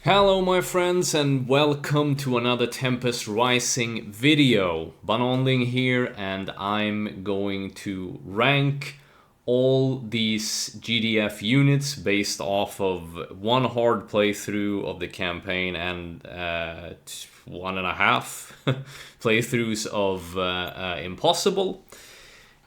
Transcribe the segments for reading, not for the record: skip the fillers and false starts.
Hello my friends and welcome to another Tempest Rising video. Banonling here and I'm going to rank all these GDF units based off of one hard playthrough of the campaign and one and a half playthroughs of Impossible.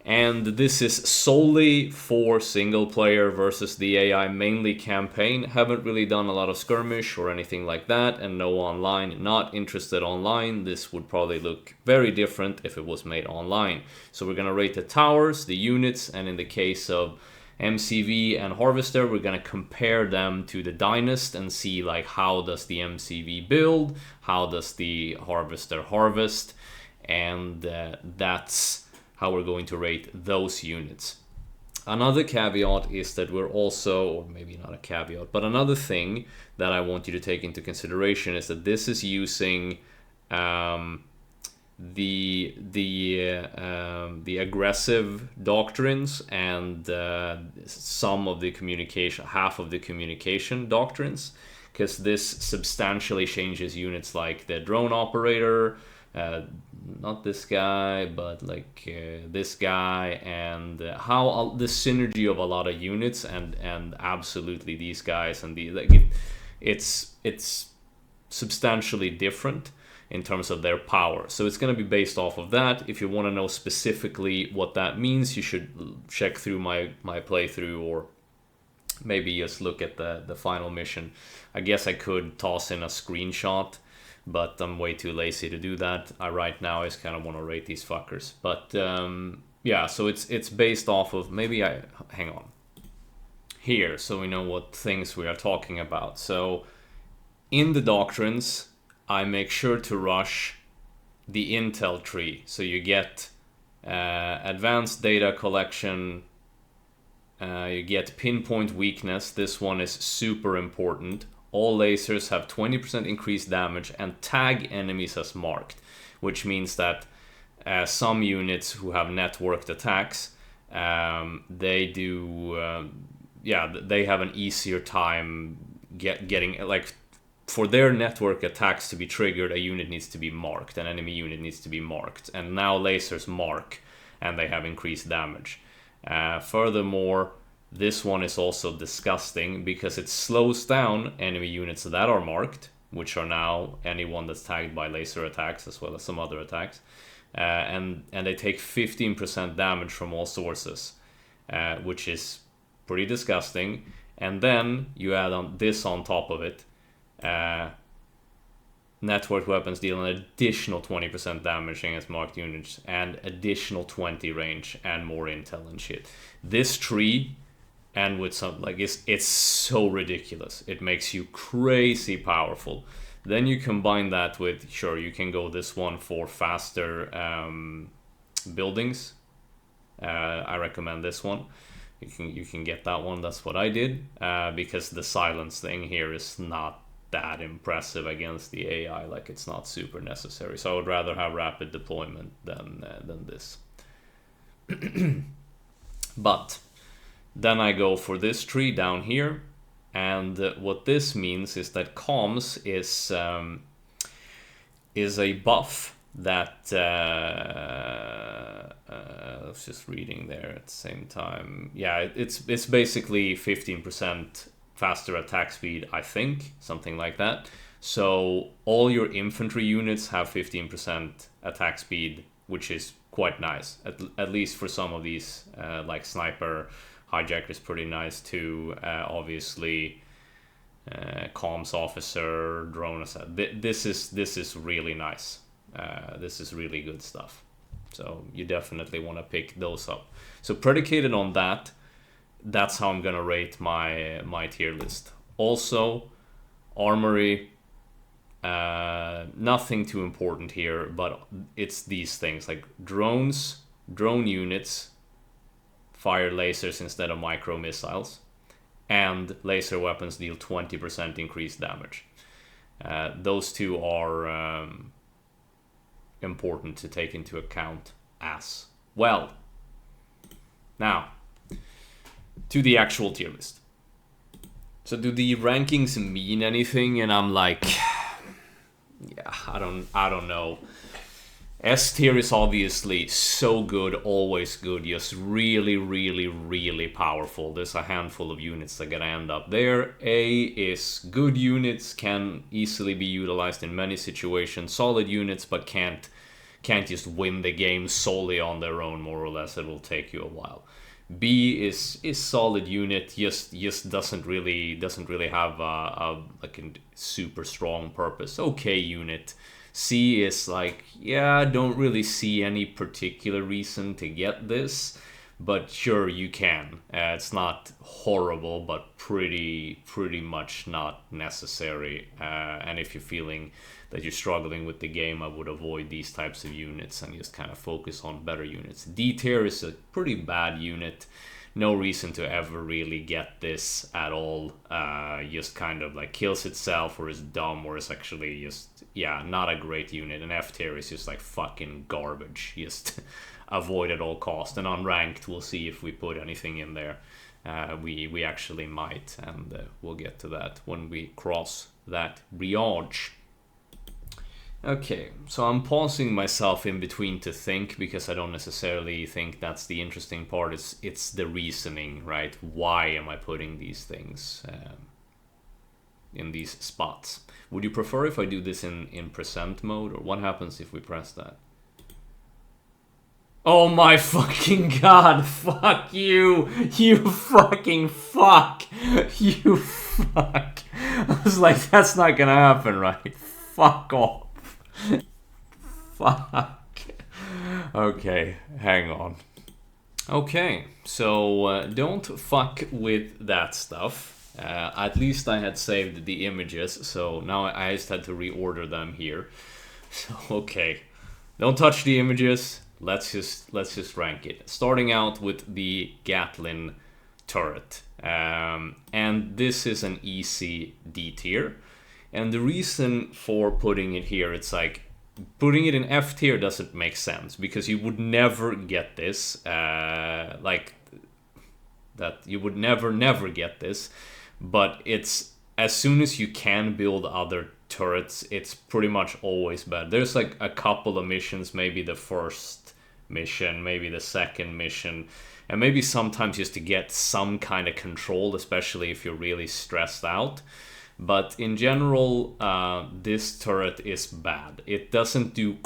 And this is solely for single player versus the AI, mainly campaign. Haven't really done a lot of skirmish or anything like that, and no online. Not interested online. This would probably look very different if it was made online. So we're gonna rate the towers, the units, and in the case of MCV and Harvester, we're gonna compare them to the Dynast and see like how does the MCV build, how does the Harvester harvest, and that's how we're going to rate those units. Another caveat is that we're also, or maybe not a caveat, but another thing that I want you to take into consideration is that this is using the aggressive doctrines and some of the communication, half of the communication doctrines, because this substantially changes units like the drone operator, not this guy, but like this guy, and how the synergy of a lot of units and absolutely these guys and the like it's substantially different in terms of their power. So it's going to be based off of that. If you want to know specifically what that means, you should check through my playthrough or maybe just look at the final mission. I guess I could toss in a screenshot, but I'm way too lazy to do that. Right now I just kind of want to rate these fuckers. But yeah, so it's based off of, maybe I hang on here so we know what things we are talking about. So in the doctrines, I make sure to rush the intel tree, so you get advanced data collection. You get pinpoint weakness. This one is super important. All lasers have 20% increased damage and tag enemies as marked, which means that some units who have networked attacks, they do, they have an easier time getting, like, for their network attacks to be triggered, a unit needs to be marked, an enemy unit needs to be marked, and now lasers mark, and they have increased damage. Furthermore, this one is also disgusting because it slows down enemy units that are marked, which are now anyone that's tagged by laser attacks as well as some other attacks, and they take 15% damage from all sources, which is pretty disgusting. And then you add on this on top of it. Network weapons deal an additional 20% damage against marked units and additional 20 range and more intel and shit. This tree, and with some, like, it's so ridiculous. It makes you crazy powerful. Then you combine that with, sure, you can go this one for faster buildings. I recommend this one. You can get that one. That's what I did, because the silence thing here is not that impressive against the AI. Like, it's not super necessary. So I would rather have rapid deployment than this. But then I go for this tree down here, and what this means is that comms is a buff that I was just reading there at the same time. Yeah, it's basically 15% faster attack speed, I think, something like that. So all your infantry units have 15% attack speed, which is quite nice, at least for some of these, like sniper. Hijacker is pretty nice too. Obviously, comms officer, drone. This is really nice. This is really good stuff. So you definitely want to pick those up. So predicated on that, that's how I'm gonna rate my tier list. Also, armory. Nothing too important here, but it's these things like drones, drone units fire lasers instead of micro missiles, and laser weapons deal 20% increased damage. Those two are important to take into account as well. Now, to the actual tier list. So do the rankings mean anything? And I'm like, yeah, I don't know. S tier is obviously so good, always good, just really, really, really powerful. There's a handful of units that gonna end up there. A is good units, can easily be utilized in many situations. Solid units, but can't just win the game solely on their own, more or less. It will take you a while. B is solid unit, just doesn't really have a super strong purpose. Okay unit. C is like, yeah, I don't really see any particular reason to get this, but sure you can. It's not horrible, but pretty much not necessary. And if you're feeling that you're struggling with the game, I would avoid these types of units and just kind of focus on better units. D tier is a pretty bad unit. No reason to ever really get this at all. Just kind of like kills itself, or is dumb, or is actually just, yeah, not a great unit. And F tier is just like fucking garbage. Just avoid at all cost. And on ranked, we'll see if we put anything in there. We actually might, and we'll get to that when we cross that bridge. Okay, so I'm pausing myself in between to think, because I don't necessarily think that's the interesting part. It's the reasoning, right? Why am I putting these things in these spots? Would you prefer if I do this in percent mode, or what happens if we press that? Oh my fucking god, fuck you! You fucking fuck! You fuck! I was like, that's not gonna happen, right? Fuck off. Fuck. Okay, hang on. Okay, so don't fuck with that stuff. At least I had saved the images, so now I just had to reorder them here. So okay, don't touch the images. Let's just rank it. Starting out with the Gatlin turret, and this is an easy D tier. And the reason for putting it here, it's like, putting it in F tier doesn't make sense, because you would never get this. Like, that you would never get this. But it's, as soon as you can build other turrets, it's pretty much always bad. There's like a couple of missions, maybe the first mission, maybe the second mission, and maybe sometimes just to get some kind of control, especially if you're really stressed out. But in general, this turret is bad. It doesn't do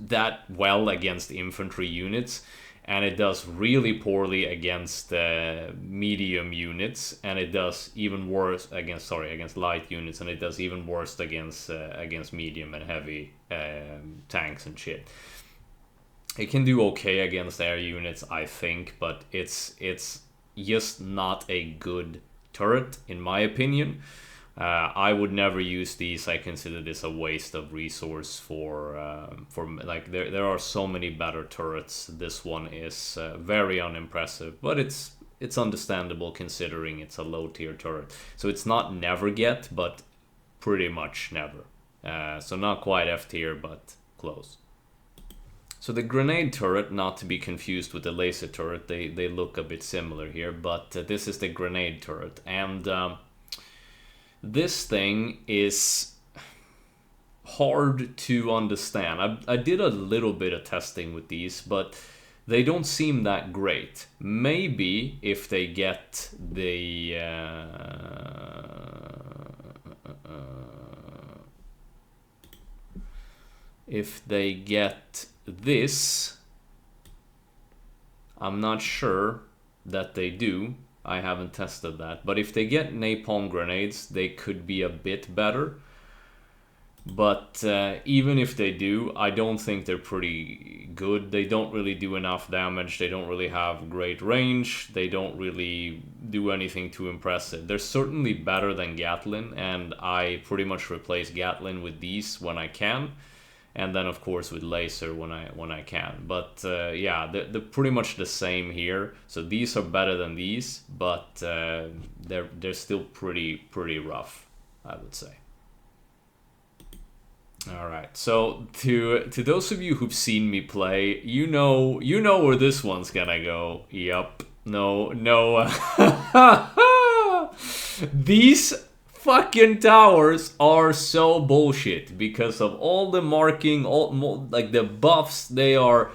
that well against infantry units, and it does really poorly against medium units, and it does even worse against light units, and it does even worse against medium and heavy tanks and shit. It can do okay against air units, I think, but it's just not a good turret, in my opinion. I would never use these. I consider this a waste of resource for like, there are so many better turrets. This one is very unimpressive, but it's understandable considering it's a low tier turret. So it's not never get, but pretty much never. So not quite F tier, but close. So the grenade turret, not to be confused with the laser turret, they look a bit similar here, but this is the grenade turret, and this thing is hard to understand. I did a little bit of testing with these, but they don't seem that great. Maybe if they get the if they get this, I'm not sure that they do. I haven't tested that. But if they get napalm grenades, they could be a bit better. But even if they do, I don't think they're pretty good. They don't really do enough damage. They don't really have great range. They don't really do anything too impressive. They're certainly better than Gatlin, and I pretty much replace Gatlin with these when I can. And then of course with laser when I can. But yeah, they're pretty much the same here. So these are better than these, but they're still pretty rough, I would say. All right. So to those of you who've seen me play, you know where this one's gonna go. Yup. No. These fucking towers are so bullshit because of all the marking, like the buffs. They are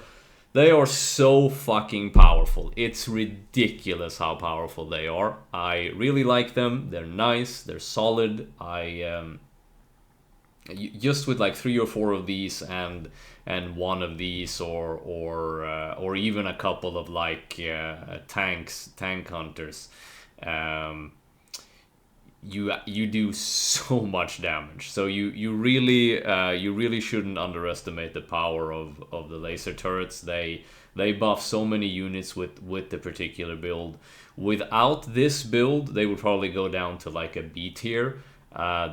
so fucking powerful. It's ridiculous how powerful they are. I really like them. They're nice. They're solid. Just with like 3 or 4 of these and one of these or even a couple of like tank hunters, um, you do so much damage. So you really shouldn't underestimate the power of the laser turrets. They buff so many units with the particular build. Without this build, they would probably go down to like a B tier.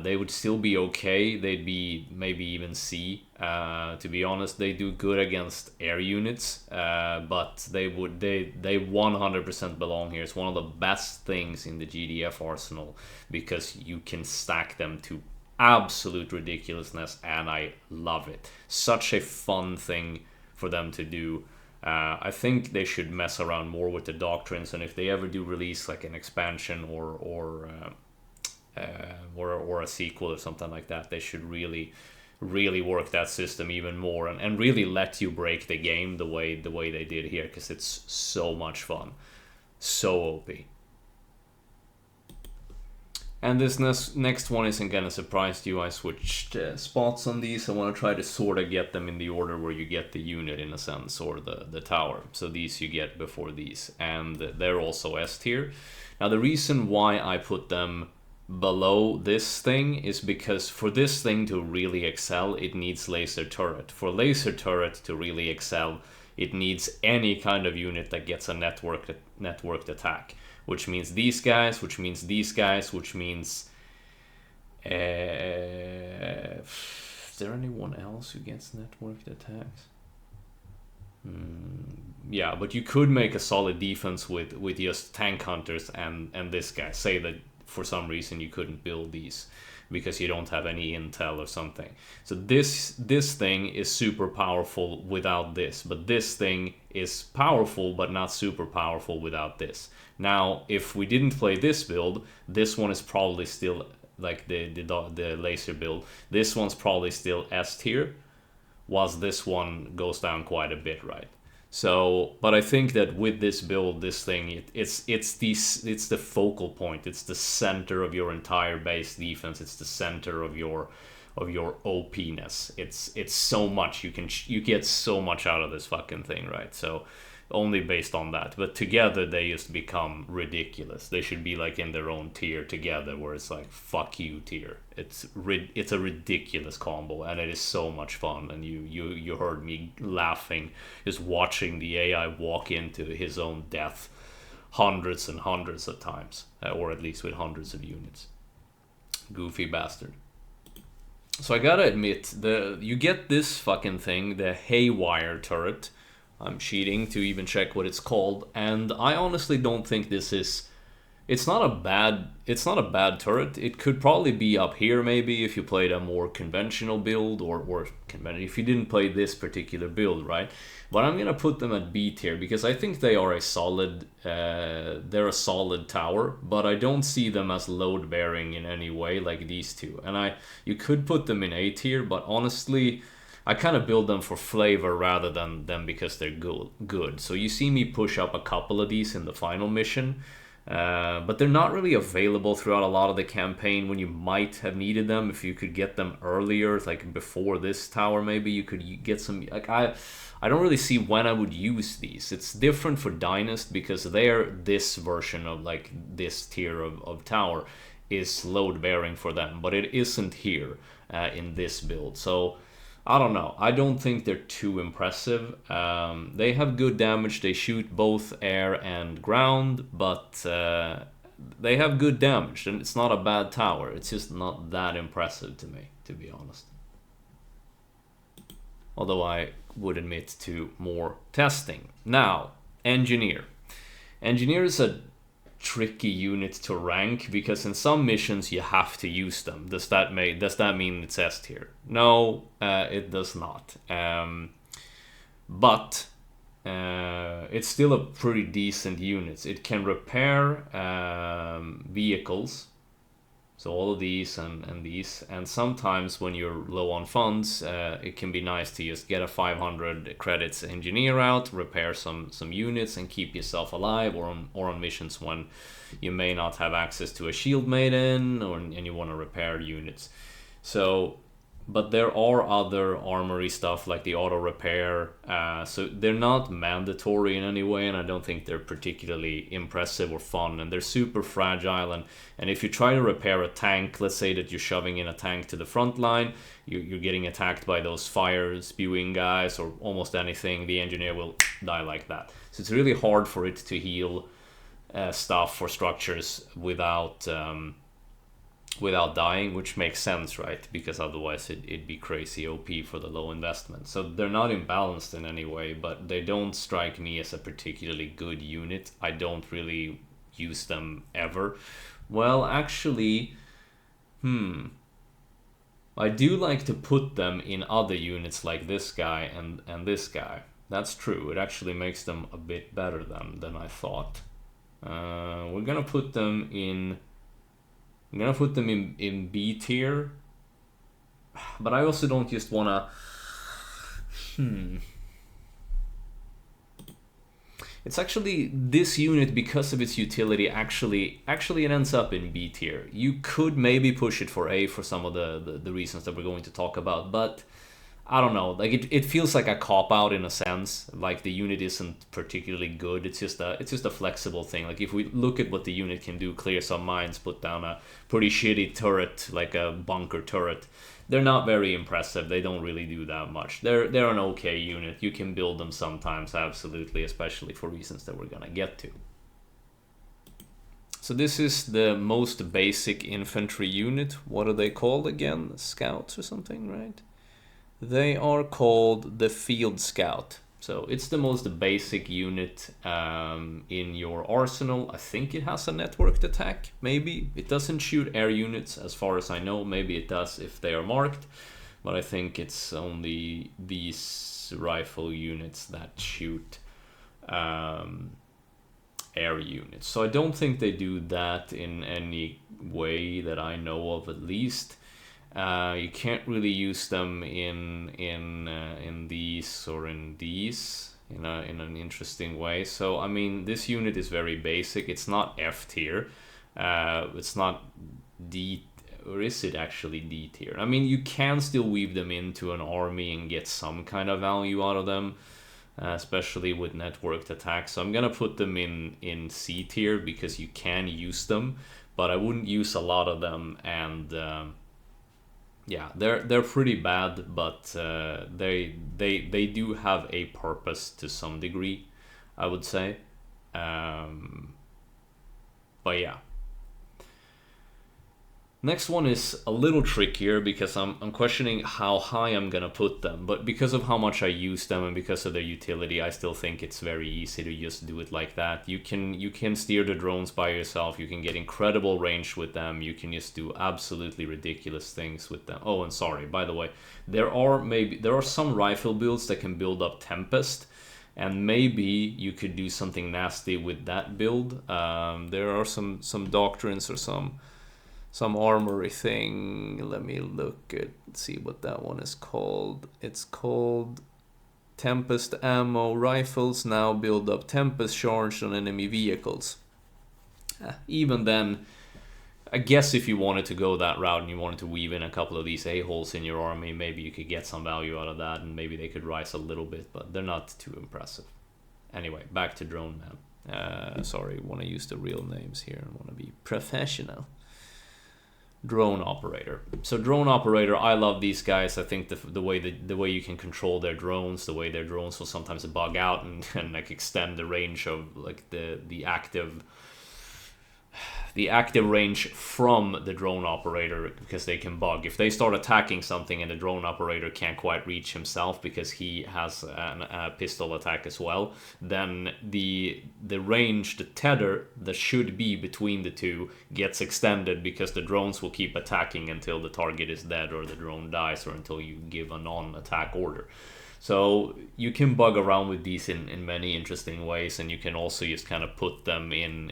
They would still be okay. They'd be maybe even C. To be honest, they do good against air units, but they 100% belong here. It's one of the best things in the GDF arsenal because you can stack them to absolute ridiculousness, and I love it. Such a fun thing for them to do. I think they should mess around more with the doctrines, and if they ever do release like an expansion or a sequel or something like that, they should really work that system even more and really let you break the game the way they did here, because it's so much fun, so OP. And this next one isn't gonna surprise you. I switched spots on these. I want to try to sort of get them in the order where you get the unit in a sense, or the tower. So these you get before these, and they're also S tier. Now the reason why I put them below this thing is because for this thing to really excel, it needs laser turret. For laser turret to really excel, it needs any kind of unit that gets a networked attack, which means these guys, which means these guys, which means is there anyone else who gets networked attacks? Yeah, but you could make a solid defense with just tank hunters and this guy. Say that for some reason you couldn't build these because you don't have any intel or something. So this thing is super powerful without this, but this thing is powerful but not super powerful without this. Now, if we didn't play this build, this one is probably still like the laser build. This one's probably still S tier, whilst this one goes down quite a bit, right? So, but I think that with this build, this thing, it's the focal point. It's the center of your entire base defense. It's the center of your OP-ness. It's so much you get so much out of this fucking thing, right? So only based on that, but together they just become ridiculous. They should be like in their own tier together, where it's like fuck you tier. It's a ridiculous combo, and it is so much fun. And you heard me laughing just watching the AI walk into his own death hundreds and hundreds of times, or at least with hundreds of units. Goofy bastard. So I gotta admit, you get this fucking thing, the Haywire turret. I'm cheating to even check what it's called, and I honestly don't think this is. It's not a bad turret. It could probably be up here maybe if you played a more conventional build, or if you didn't play this particular build, right? But I'm gonna put them at B tier because I think they are a solid. They're a solid tower, but I don't see them as load bearing in any way like these two. And you could put them in A tier, but honestly, I kind of build them for flavor rather than because they're good. So you see me push up a couple of these in the final mission, but they're not really available throughout a lot of the campaign when you might have needed them. If you could get them earlier, like before this tower, maybe you could get some. Like I don't really see when I would use these. It's different for Dynast because this version of like this tier of tower is load bearing for them, but it isn't here in this build. So I don't know. I don't think they're too impressive. They have good damage. They shoot both air and ground, but they have good damage. And it's not a bad tower. It's just not that impressive to me, to be honest. Although I would admit to more testing. Now, Engineer. Engineer is a tricky unit to rank because in some missions you have to use them. Does that mean it's S tier? No, it does not. But it's still a pretty decent unit. It can repair vehicles, So all of these and these, and sometimes when you're low on funds, it can be nice to just get a 500 credits engineer out, repair some units, and keep yourself alive, or on missions when you may not have access to a shield maiden, and you want to repair units. So, but there are other armory stuff like the auto repair, so they're not mandatory in any way, and I don't think they're particularly impressive or fun, and they're super fragile, and if you try to repair a tank, let's say that you're shoving in a tank to the front line, you're getting attacked by those fire spewing guys or almost anything, the engineer will die like that. So it's really hard for it to heal stuff or structures without dying, which makes sense, right? Because otherwise it'd be crazy OP for the low investment. So they're not imbalanced in any way, but they don't strike me as a particularly good unit. I don't really use them ever. Well, actually, I do like to put them in other units like this guy and this guy. That's true. It actually makes them a bit better than I thought. We're gonna put them in... I'm gonna put them in B tier, but I also don't just wanna... It's actually, this unit, because of its utility, actually it ends up in B tier. You could maybe push it for A for some of the reasons that we're going to talk about, but I don't know, like it feels like a cop-out in a sense. Like the unit isn't particularly good. It's just a flexible thing. Like if we look at what the unit can do, clear some mines, put down a pretty shitty turret, like a bunker turret. They're not very impressive. They don't really do that much. They're an okay unit. You can build them sometimes, absolutely, especially for reasons that we're gonna get to. So this is the most basic infantry unit. What are they called again? Scouts or something, right? They are called the Field Scout. So it's the most basic unit in your arsenal. I think it has a networked attack, maybe. It doesn't shoot air units as far as I know. Maybe it does if they are marked. But I think it's only these rifle units that shoot air units. So I don't think they do that in any way that I know of, at least. You can't really use them in these or in these in an interesting way. So I mean, this unit is very basic. It's not F tier. It's not D, or is it actually D tier? I mean, you can still weave them into an army and get some kind of value out of them, especially with networked attacks. So I'm gonna put them in C tier because you can use them, but I wouldn't use a lot of them. And yeah, they're pretty bad, but they do have a purpose to some degree, I would say. But yeah. Next one is a little trickier because I'm questioning how high I'm gonna put them, but because of how much I use them and because of their utility, I still think it's very easy to just do it like that. You can steer the drones by yourself. You can get incredible range with them. You can just do absolutely ridiculous things with them. Oh, and sorry, by the way, there are some rifle builds that can build up Tempest, and maybe you could do something nasty with that build. There are some doctrines or some armory thing. Let me look at, see what that one is called. It's called Tempest Ammo Rifles now build up Tempest charged on enemy vehicles. Even then, I guess if you wanted to go that route and you wanted to weave in a couple of these a-holes in your army, maybe you could get some value out of that, and maybe they could rise a little bit, but they're not too impressive. Anyway, back to Drone Man. Sorry, want to use the real names here and want to be professional. Drone Operator. So Drone Operator, I love these guys. I think the way you can control their drones, the way their drones will sometimes bug out and like extend the range of like the active range from the drone operator, because they can bug. If they start attacking something and the drone operator can't quite reach himself because he has a pistol attack as well, then the range, the tether that should be between the two gets extended, because the drones will keep attacking until the target is dead or the drone dies, or until you give a non-attack order. So you can bug around with these in many interesting ways, and you can also just kind of put them in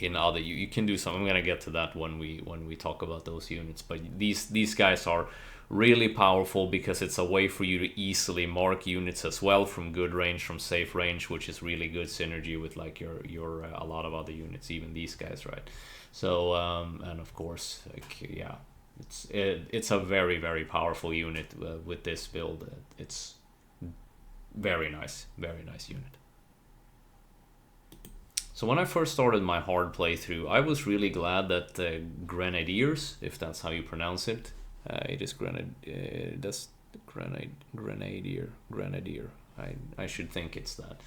in other, you can do some. I'm gonna get to that when we talk about those units. But these guys are really powerful because it's a way for you to easily mark units as well from good range, from safe range, which is really good synergy with like your a lot of other units, even these guys, right? So and of course, like, yeah, it's a very, very powerful unit with this build. It's very nice unit. So when I first started my hard playthrough, I was really glad that the Grenadiers, if that's how you pronounce it, it is that's Grenadier. I should think it's that.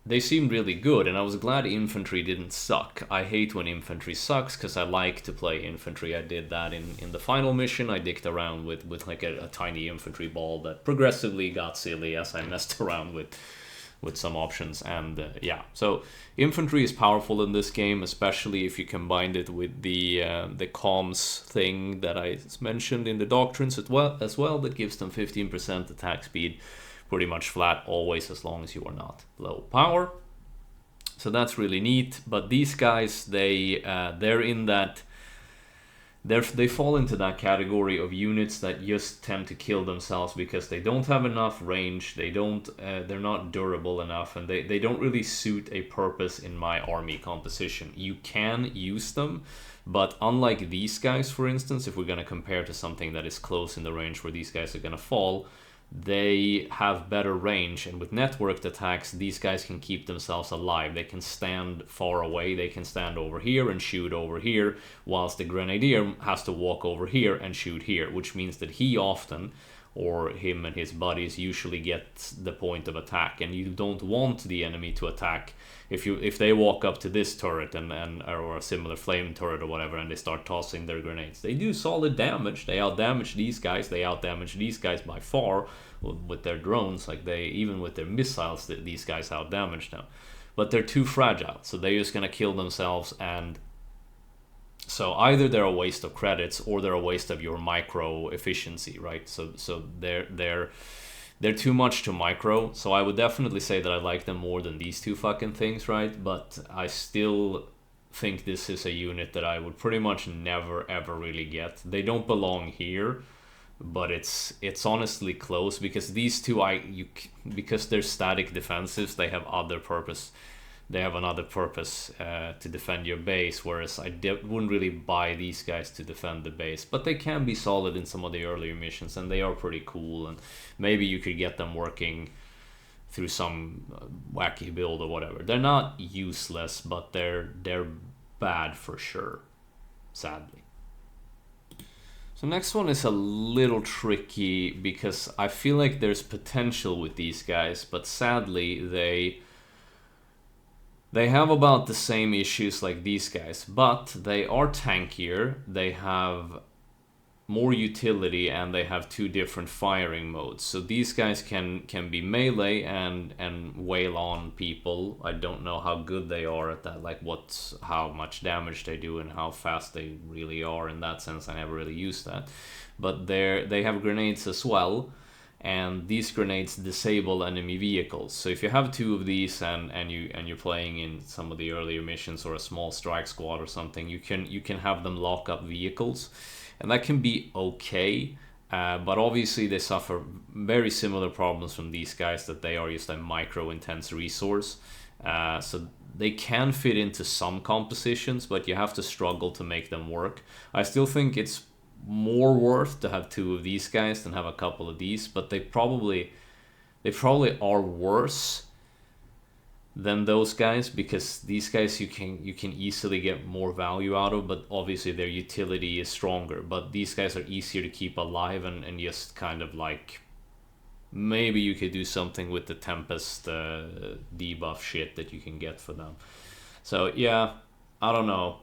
They seemed really good, and I was glad infantry didn't suck. I hate when infantry sucks because I like to play infantry. I did that in the final mission. I dicked around with like a tiny infantry ball that progressively got silly as I messed around with some options. And yeah, so infantry is powerful in this game, especially if you combined it with the comms thing that I mentioned in the doctrines as well, that gives them 15% attack speed, pretty much flat always, as long as you are not low power. So that's really neat. But these guys, they're in that they fall into that category of units that just tend to kill themselves because they don't have enough range, they're not durable enough, and they don't really suit a purpose in my army composition. You can use them, but unlike these guys, for instance, if we're going to compare to something that is close in the range where these guys are going to fall, they have better range, and with networked attacks, these guys can keep themselves alive. They can stand far away, they can stand over here and shoot over here, whilst the Grenadier has to walk over here and shoot here, which means that he often, or him and his buddies, usually get the point of attack, and you don't want the enemy to attack if they walk up to this turret or a similar flame turret or whatever, and they start tossing their grenades. They do solid damage. They outdamage these guys. They outdamage these guys by far with their drones. Like, even with their missiles, these guys outdamage them. But they're too fragile, so they're just gonna kill themselves. And so either they're a waste of credits or they're a waste of your micro efficiency, right? So they're too much to micro, so I would definitely say that I like them more than these two fucking things, right? But I still think this is a unit that I would pretty much never ever really get. They don't belong here, but it's honestly close, because these two because they're static defensives, they have other purpose. They have another purpose to defend your base, whereas I wouldn't really buy these guys to defend the base. But they can be solid in some of the earlier missions, and they are pretty cool, and maybe you could get them working through some wacky build or whatever. They're not useless, but they're bad for sure, sadly. So next one is a little tricky, because I feel like there's potential with these guys, but sadly they have about the same issues like these guys, but they are tankier, they have more utility, and they have two different firing modes. So these guys can be melee and wail on people. I don't know how good they are at that, like how much damage they do and how fast they really are in that sense. I never really used that. But they have grenades as well, and these grenades disable enemy vehicles. So if you have two of these and you're playing in some of the earlier missions or a small strike squad or something, you can have them lock up vehicles, and that can be okay. But obviously they suffer very similar problems from these guys, that they are just a micro intense resource. So they can fit into some compositions, but you have to struggle to make them work. I still think it's more worth to have two of these guys than have a couple of these, but they probably are worse than those guys, because these guys you can easily get more value out of, but obviously their utility is stronger. But these guys are easier to keep alive, and just kind of like, maybe you could do something with the Tempest debuff shit that you can get for them. So yeah, I don't know.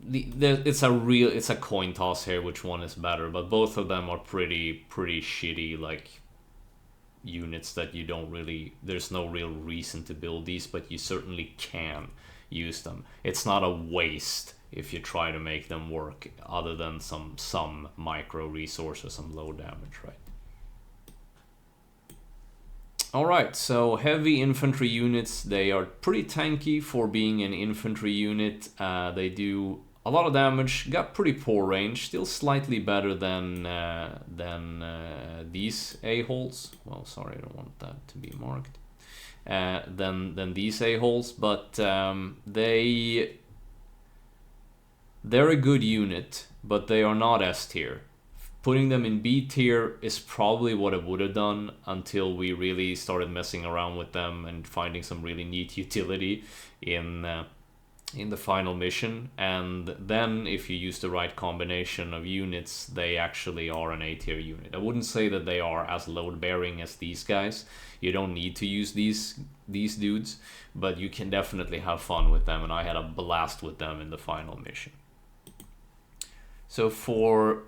It's a coin toss here which one is better, but both of them are pretty shitty, like, units that you don't really, there's no real reason to build these, but you certainly can use them. It's not a waste if you try to make them work, other than some micro resource or some low damage, right? Alright, so heavy infantry units, they are pretty tanky for being an infantry unit. They do a lot of damage, got pretty poor range, still slightly better than these a-holes. Well, sorry, I don't want that to be marked. Than these a-holes, but they're a good unit, but they are not S tier. Putting them in B tier is probably what I would have done until we really started messing around with them and finding some really neat utility in the final mission. And then if you use the right combination of units, they actually are an A tier unit. I wouldn't say that they are as load bearing as these guys. You don't need to use these dudes, but you can definitely have fun with them, and I had a blast with them in the final mission. So for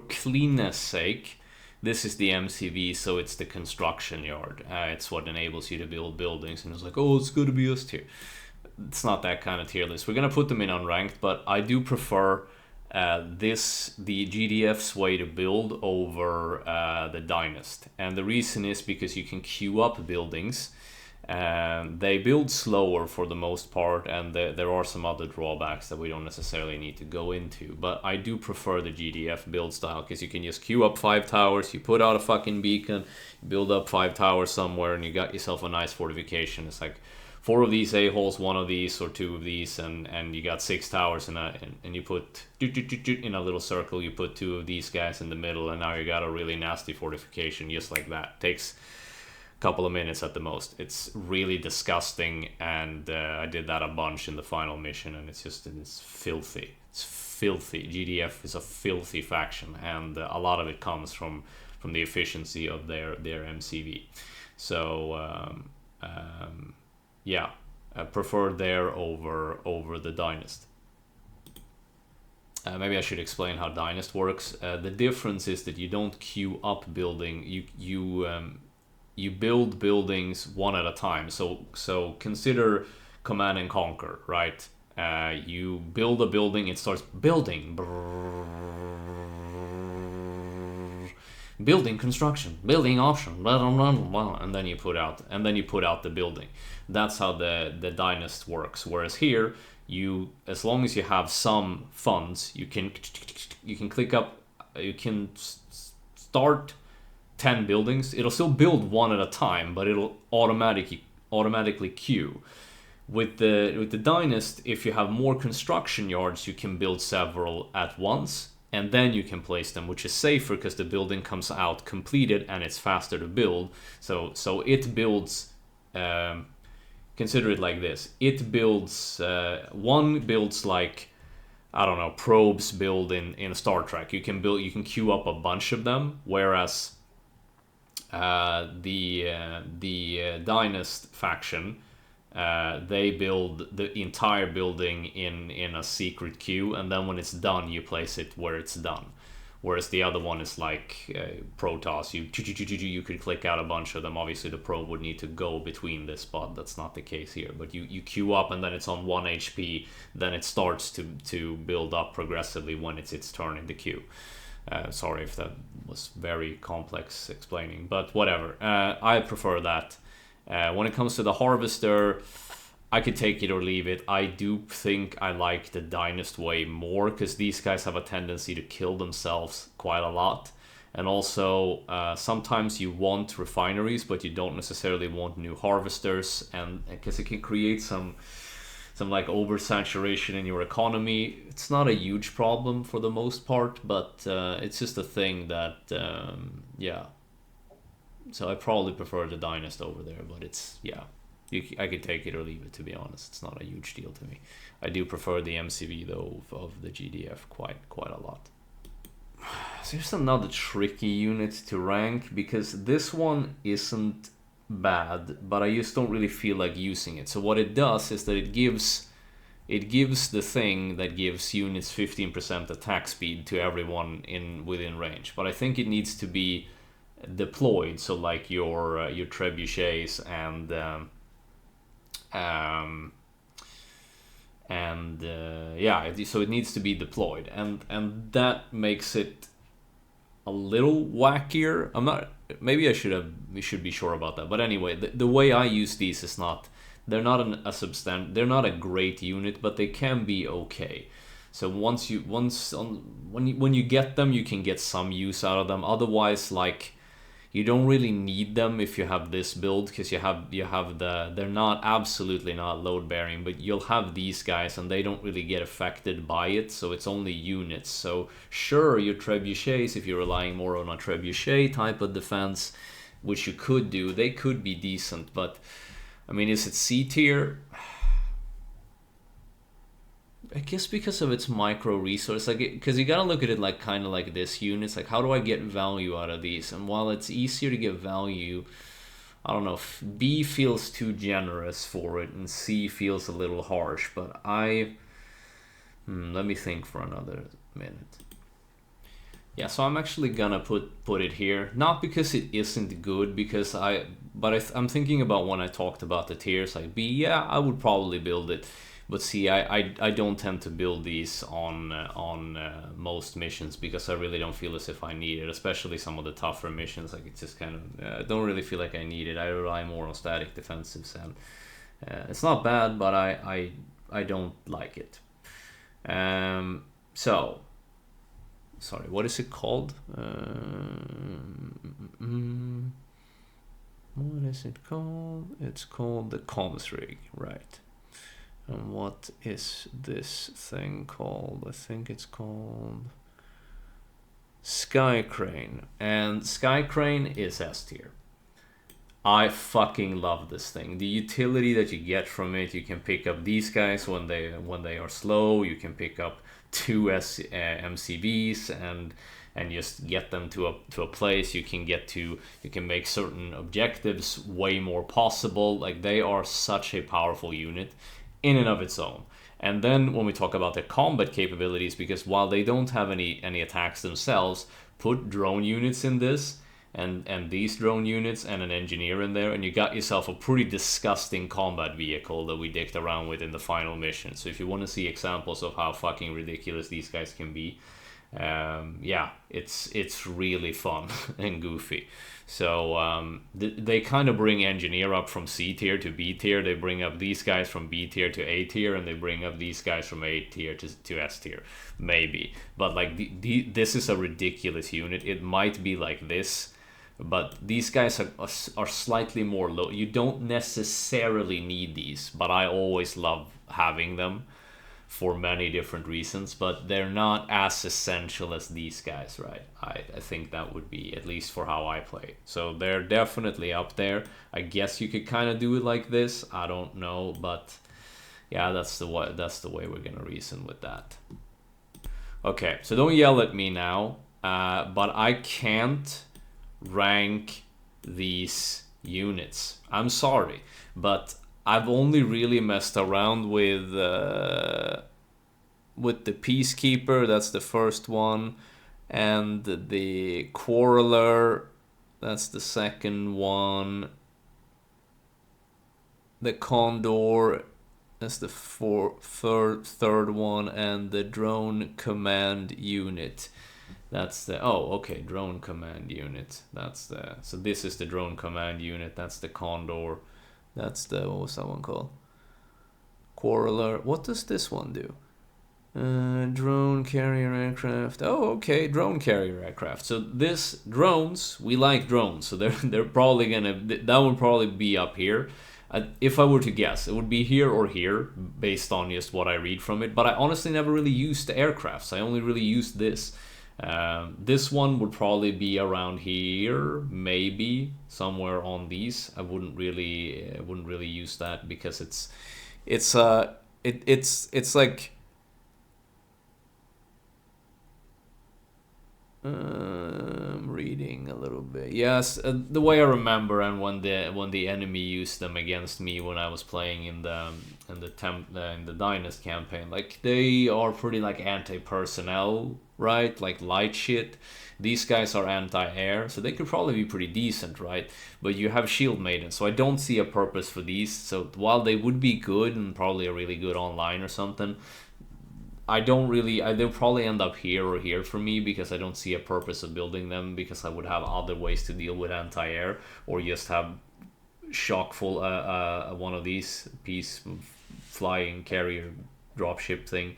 cleanness sake, this is the MCV, so it's the construction yard. It's what enables you to build buildings, and it's like, oh, it's going to be S tier. It's not that kind of tier list. We're going to put them in unranked, but I do prefer the GDF's way to build over the Dynast. And the reason is because you can queue up buildings. They build slower for the most part, and there are some other drawbacks that we don't necessarily need to go into, but I do prefer the GDF build style, because you can just queue up 5 towers, you put out a fucking beacon, build up 5 towers somewhere, and you got yourself a nice fortification. It's like 4 of these a-holes, 1 of these, or 2 of these, and you got 6 towers, and you put in a little circle, you put 2 of these guys in the middle, and now you got a really nasty fortification just like that. Takes couple of minutes at the most. It's really disgusting, and I did that a bunch in the final mission, and it's filthy. It's filthy. GDF is a filthy faction, and a lot of it comes from the efficiency of their MCV. So yeah, I prefer there over the Dynast. Maybe I should explain how Dynast works. The difference is that you don't queue up building. You build buildings one at a time. So consider Command and Conquer, right? You build a building, it starts building, building construction, building option, blah, blah, blah, blah, and then you put out the building. That's how the Dynast works. Whereas here, as long as you have some funds, you can click up, you can start 10 buildings. It'll still build one at a time, but it'll automatically queue. With the Dynast, if you have more construction yards, you can build several at once, and then you can place them, which is safer because the building comes out completed and it's faster to build. So it builds. Consider it like this: it builds one builds like, I don't know, probes build in Star Trek. You can queue up a bunch of them, whereas the Dynast faction, they build the entire building in a secret queue, and then when it's done, you place it where it's done. Whereas the other one is like Protoss. You could click out a bunch of them. Obviously, the probe would need to go between this spot. That's not the case here. But you queue up, and then it's on 1 HP. Then it starts to build up progressively when it's its turn in the queue. Sorry if that was very complex explaining, but whatever. I prefer that. When it comes to the Harvester, I could take it or leave it. I do think I like the Dynast way more, because these guys have a tendency to kill themselves quite a lot. And also, sometimes you want refineries, but you don't necessarily want new Harvesters, and because it can create some like oversaturation in your economy. It's not a huge problem for the most part, but it's just a thing that yeah. So I probably prefer the Dynast over there, but it's, yeah, I could take it or leave it, to be honest. It's not a huge deal to me. I do prefer the MCV though of the GDF quite a lot. So here's another tricky unit to rank, because this one isn't bad, but I just don't really feel like using it. So what it does is that it gives the thing that gives units 15% attack speed to everyone within range. But I think it needs to be deployed, so like your trebuchets and yeah, so it needs to be deployed, and that makes it a little wackier. maybe we should be sure about that. But anyway, the way I use these is not, they're not they're not a great unit, but they can be okay. So when you get them, you can get some use out of them. Otherwise, like, you don't really need them if you have this build, because you have they're not, absolutely not load bearing, but you'll have these guys and they don't really get affected by it, so it's only units. So sure, your trebuchets, if you're relying more on a trebuchet type of defense, which you could do, they could be decent, but I mean, is it C tier? I guess because of its micro resource, like, because you gotta look at it like kind of like this units, like, how do I get value out of these? And while it's easier to get value, I don't know, B feels too generous for it and C feels a little harsh, but let me think for another minute. Yeah, so I'm actually gonna put it here, not because it isn't good, because I'm thinking about when I talked about the tiers, like B, yeah, I would probably build it. But see, I don't tend to build these on most missions, because I really don't feel as if I need it, especially some of the tougher missions. Like, it's just kind of, I don't really feel like I need it. I rely more on static defensives, and it's not bad, but I don't like it. So, sorry, what is it called? What is it called? It's called the comms rig, right? And what is this thing called? I think it's called Sky Crane. And Sky Crane is S tier. I fucking love this thing. The utility that you get from it, you can pick up these guys when they are slow. You can pick up 2 MCVs and just get them to a place. You can make certain objectives way more possible. Like, they are such a powerful unit in and of its own. And then when we talk about their combat capabilities, because while they don't have any attacks themselves, put drone units in this, and these drone units, and an engineer in there, and you got yourself a pretty disgusting combat vehicle that we dicked around with in the final mission. So if you want to see examples of how fucking ridiculous these guys can be, yeah, it's really fun and goofy. So they kind of bring engineer up from C tier to B tier. They bring up these guys from B tier to A tier, and they bring up these guys from A tier to S tier, maybe. But like, this is a ridiculous unit. It might be like this, but these guys are slightly more low. You don't necessarily need these, but I always love having them for many different reasons, but they're not as essential as these guys, right? I think that would be, at least for how I play. So they're definitely up there. I guess you could kind of do it like this. I don't know, but yeah, that's the way we're gonna reason with that. Okay, so don't yell at me now, but I can't rank these units. I'm sorry, but I've only really messed around with the Peacekeeper, that's the first one, and the Quarreler, that's the second one. The Condor, that's the third one, and the Drone Command Unit. That's the Drone Command Unit. So this is the Drone Command Unit. That's the Condor. That's the, what was that one called? Quarreler. What does this one do? Drone carrier aircraft. Oh, okay, drone carrier aircraft. So this drones, we like drones. So they're probably that would probably be up here. If I were to guess, it would be here or here, based on just what I read from it. But I honestly never really used the aircrafts. I only really used this. This one would probably be around here, maybe somewhere on these. I wouldn't really use that, because it's like, I'm reading a little bit. Yes, the way I remember, and when the enemy used them against me when I was playing in the Dynast campaign, like, they are pretty like anti-personnel, right? Like light shit. These guys are anti-air, so they could probably be pretty decent, right? But you have Shield Maiden, so I don't see a purpose for these. So while they would be good and probably a really good online or something, I don't really. They'll probably end up here or here for me because I don't see a purpose of building them because I would have other ways to deal with anti-air or just have shock full one of these piece flying carrier dropship thing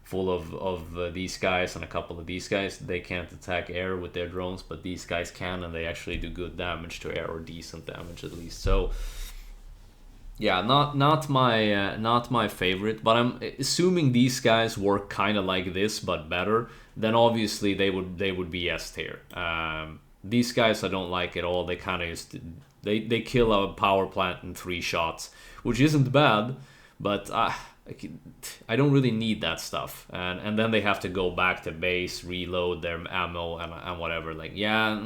full of these guys and a couple of these guys. They can't attack air with their drones, but these guys can, and they actually do good damage to air or decent damage at least. So yeah, not my favorite, but I'm assuming these guys work kind of like this but better. Then obviously they would be S tier. These guys I don't like at all. They kind of just they kill a power plant in 3 shots, which isn't bad, but I don't really need that stuff. And then they have to go back to base, reload their ammo and whatever. Like yeah.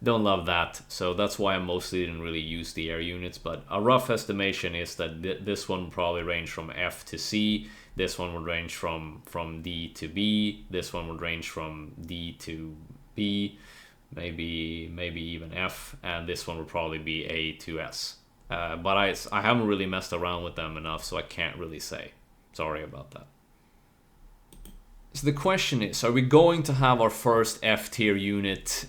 Don't love that, so that's why I mostly didn't really use the air units, but a rough estimation is that this one would probably range from F to C, this one would range from D to B, this one would range from D to B, maybe even F, and this one would probably be A to S. But I haven't really messed around with them enough, so I can't really say. Sorry about that. So the question is, are we going to have our first F tier unit?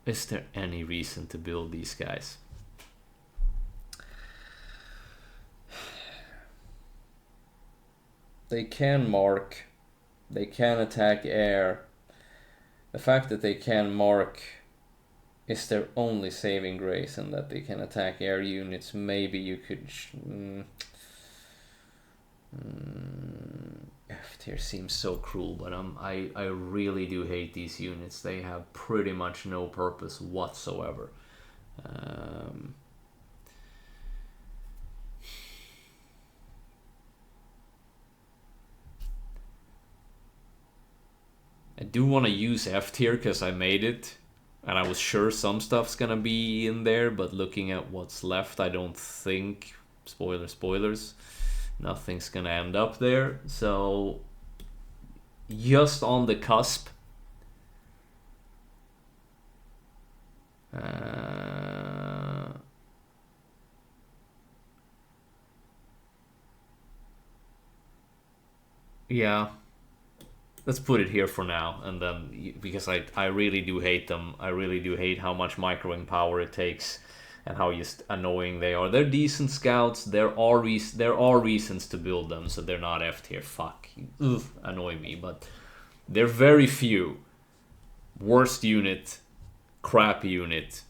Is there any reason to build these guys? They can mark, they can attack air. The fact that they can mark is their only saving grace, and that they can attack air units. Maybe you could... F tier seems so cruel, but I really do hate these units. They have pretty much no purpose whatsoever. I do want to use F tier because I made it, and I was sure some stuff's gonna be in there, but looking at what's left, I don't think, spoilers, nothing's gonna end up there. So just on the cusp. Yeah, let's put it here for now, and then because I really do hate them. I really do hate how much microwing power it takes and how just annoying they are. They're decent scouts. There are reasons to build them, so they're not F tier. Fuck, annoy me, but they're very few. Worst unit, crap unit,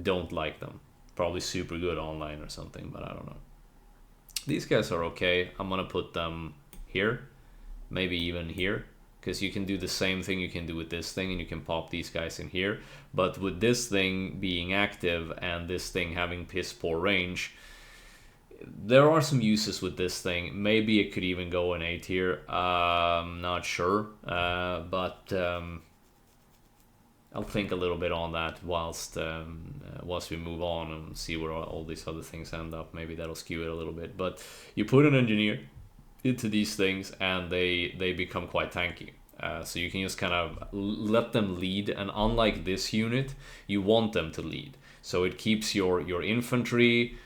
don't like them. Probably super good online or something, but I don't know. These guys are okay. I'm gonna put them here, maybe even here, because you can do the same thing you can do with this thing, and you can pop these guys in here. But with this thing being active and this thing having piss poor range, there are some uses with this thing. Maybe it could even go in A tier. Not sure, but I'll think a little bit on that whilst we move on and see where all these other things end up. Maybe that'll skew it a little bit. But you put an engineer into these things and they become quite tanky. So you can just kind of let them lead, and unlike this unit, you want them to lead. So it keeps your infantry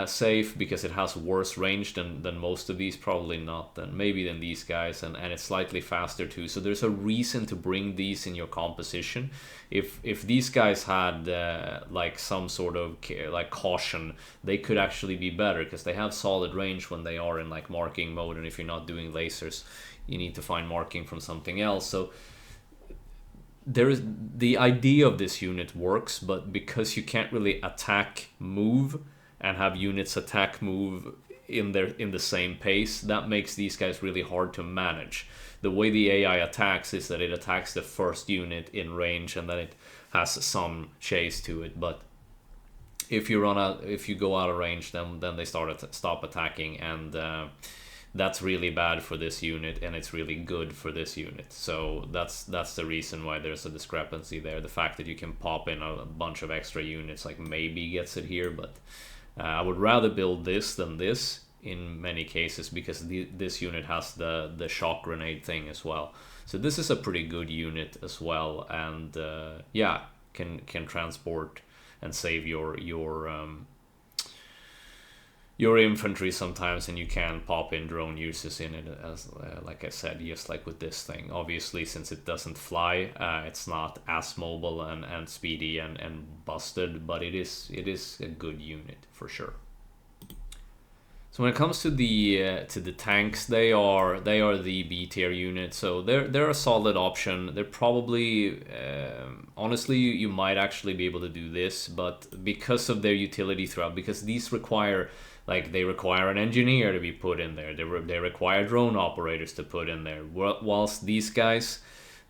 safe because it has worse range than most of these, probably not than these guys, and it's slightly faster too. So there's a reason to bring these in your composition. If these guys had like some sort of like caution, they could actually be better because they have solid range when they are in like marking mode, and if you're not doing lasers, you need to find marking from something else. So there is the idea of this unit works, but because you can't really attack move and have units attack move in the same pace, that makes these guys really hard to manage. The way the AI attacks is that it attacks the first unit in range, and then it has some chase to it. But if you go out of range, then they stop attacking, and that's really bad for this unit, and it's really good for this unit. So that's the reason why there's a discrepancy there. The fact that you can pop in a bunch of extra units like maybe gets it here, but I would rather build this than this in many cases, because this unit has the shock grenade thing as well. So this is a pretty good unit as well, and yeah, can transport and save your infantry sometimes, and you can pop in drone uses in it, as like I said, just like with this thing. Obviously, since it doesn't fly, it's not as mobile and speedy and busted, but it is a good unit for sure. So when it comes to the tanks, they are the B tier unit, so they're a solid option. They're probably honestly, you might actually be able to do this, but because of their utility throughout, because these require, like, they require an engineer to be put in there. They require drone operators to put in there. Whilst these guys,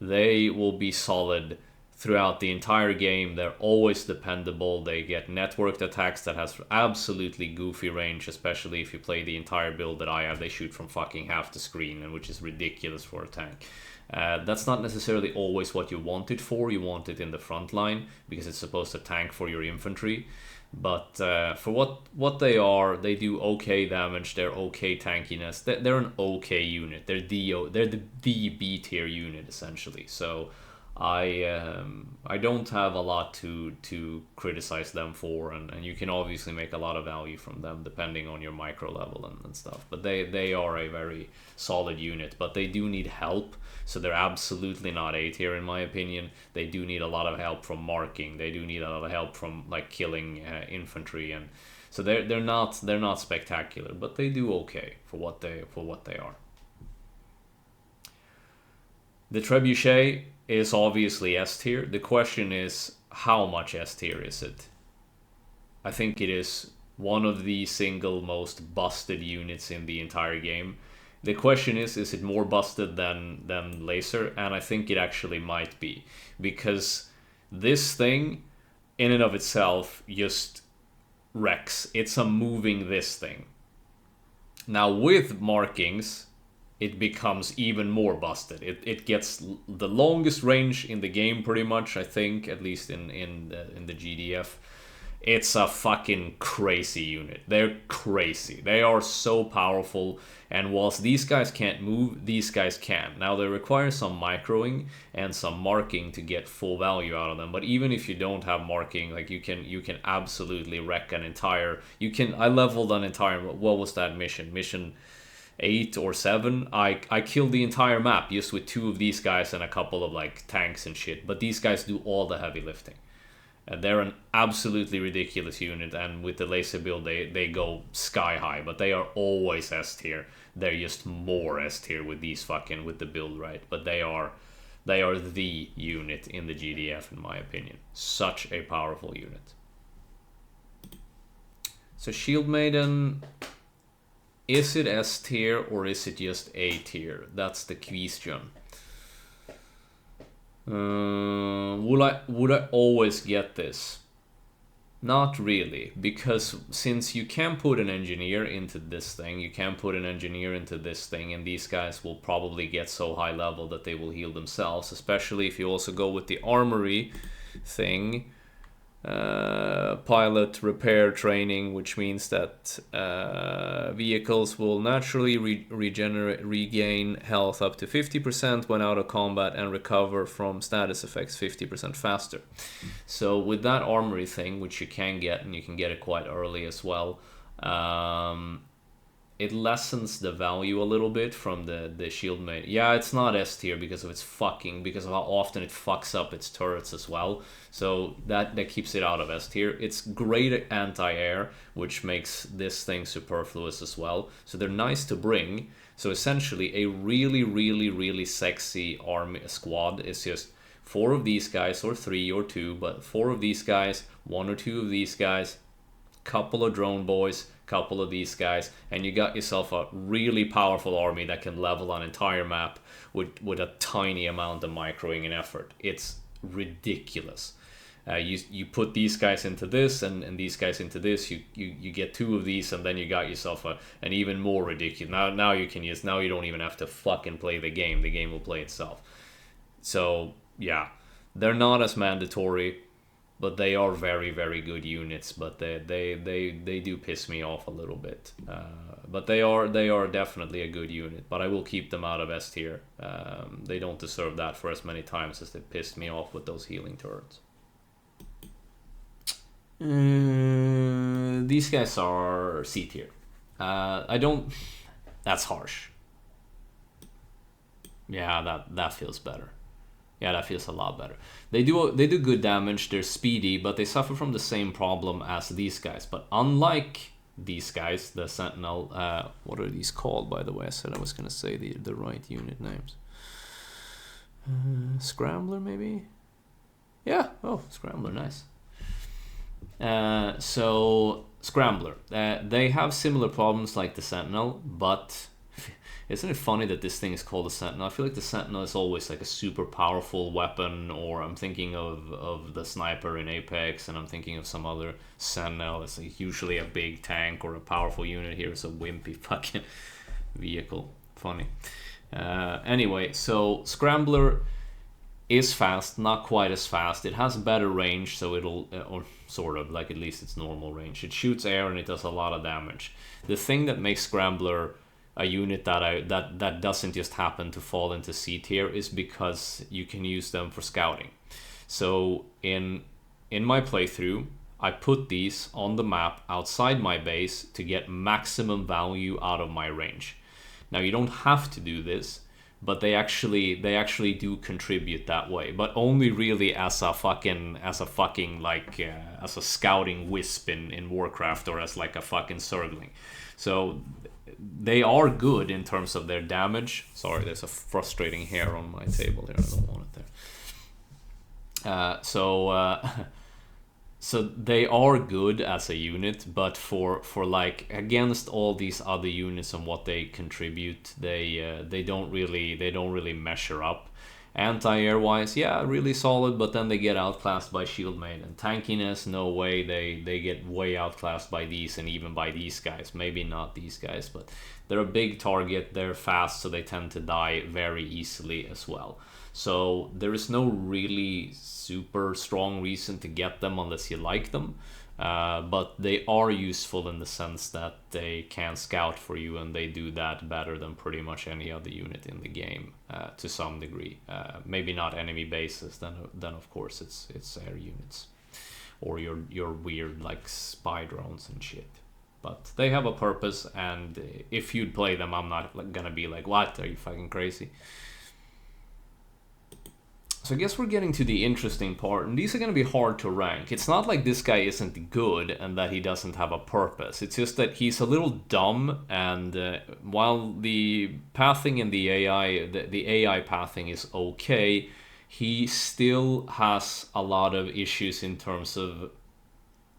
they will be solid throughout the entire game. They're always dependable. They get networked attacks that has absolutely goofy range, especially if you play the entire build that I have. They shoot from fucking half the screen, and which is ridiculous for a tank. That's not necessarily always what you want it for. You want it in the front line because it's supposed to tank for your infantry. But for what they are, they do okay damage. They're okay tankiness. They're an okay unit. They're the B tier unit essentially. So I don't have a lot to criticize them for, and you can obviously make a lot of value from them depending on your micro level and stuff. But they are a very solid unit, but they do need help. So they're absolutely not A tier in my opinion. They do need a lot of help from marking. They do need a lot of help from like killing infantry, and so they're not spectacular, but they do okay for what they are. The Trebuchet is obviously S tier. The question is, how much S tier is it? I think it is one of the single most busted units in the entire game. The question is it more busted than Laser? And I think it actually might be, because this thing in and of itself just wrecks. It's a moving this thing. Now with markings, it becomes even more busted. It gets the longest range in the game pretty much, I think, at least in the GDF. It's a fucking crazy unit. They're crazy. They are so powerful, and whilst these guys can't move, these guys can. Now they require some microing and some marking to get full value out of them, but even if you don't have marking, like you can absolutely wreck an entire... I leveled an entire... What was that mission? Mission 8 or 7, I killed the entire map just with 2 of these guys and a couple of like tanks and shit, but these guys do all the heavy lifting. They're an absolutely ridiculous unit, and with the laser build they go sky high, but they are always S tier. They're just more S tier with the build right, but they are the unit in the GDF in my opinion. Such a powerful unit. So Shield Maiden, is it S tier or is it just A tier? That's the question. Would I always get this? Not really, because since you can put an engineer into this thing, and these guys will probably get so high level that they will heal themselves, especially if you also go with the armory thing. Pilot repair training, which means that vehicles will naturally regain health up to 50% when out of combat and recover from status effects 50% faster. So with that armory thing, which you can get, and you can get it quite early as well, it lessens the value a little bit from the shield mate. Yeah, it's not S tier because of how often it fucks up its turrets as well. So that keeps it out of S tier. It's great anti-air, which makes this thing superfluous as well. So they're nice to bring. So essentially a really, really, really sexy army squad is just 4 of these guys, or 3 or 2, but 4 of these guys, 1 or 2 of these guys, couple of drone boys, couple of these guys, and you got yourself a really powerful army that can level an entire map with a tiny amount of microing and effort. It's ridiculous. You put these guys into this and these guys into this, you get 2 of these, and then you got yourself an even more ridiculous. Now you don't even have to fucking play the game will play itself. So yeah, they're not as mandatory, but they are very, very good units. But they do piss me off a little bit. But they are definitely a good unit. But I will keep them out of S tier. They don't deserve that for as many times as they pissed me off with those healing turrets. These guys are C tier. I don't. That's harsh. Yeah, that feels better. Yeah, that feels a lot better. They do good damage. They're speedy, but they suffer from the same problem as these guys. But unlike these guys, the Sentinel, what are these called, by the way? I said I was gonna say the right unit names. Scrambler, maybe. Yeah. Oh, Scrambler, nice. So Scrambler, they have similar problems like the Sentinel, but isn't it funny that this thing is called a Sentinel? I feel like the Sentinel is always like a super powerful weapon, or I'm thinking of the sniper in Apex, and I'm thinking of some other Sentinel. It's like usually a big tank or a powerful unit. Here is a wimpy fucking vehicle. Funny. Anyway, so Scrambler is fast, not quite as fast. It has better range, so it'll, or sort of, like at least its normal range. It shoots air and it does a lot of damage. The thing that makes Scrambler a unit that doesn't just happen to fall into C tier is because you can use them for scouting. So in my playthrough, I put these on the map outside my base to get maximum value out of my range. Now you don't have to do this, but they actually do contribute that way, but only really as a scouting wisp in Warcraft, or as like a fucking Zergling. So they are good in terms of their damage. Sorry, there's a frustrating hair on my table here. I don't want it there. So they are good as a unit, but for like against all these other units and what they contribute, they don't really measure up. Anti-air wise, yeah, really solid, but then they get outclassed by Shieldmate. And tankiness, no way, they get way outclassed by these, and even by these guys. Maybe not these guys, but they're a big target, they're fast, so they tend to die very easily as well. So there is no really super strong reason to get them unless you like them. But they are useful in the sense that they can scout for you, and they do that better than pretty much any other unit in the game, to some degree. Maybe not enemy bases, then of course it's air units, or your weird like spy drones and shit. But they have a purpose, and if you'd play them, I'm not gonna be like, what, are you fucking crazy? So I guess we're getting to the interesting part, and these are going to be hard to rank. It's not like this guy isn't good and that he doesn't have a purpose. It's just that he's a little dumb, and while the pathing in the AI pathing is okay, he still has a lot of issues in terms of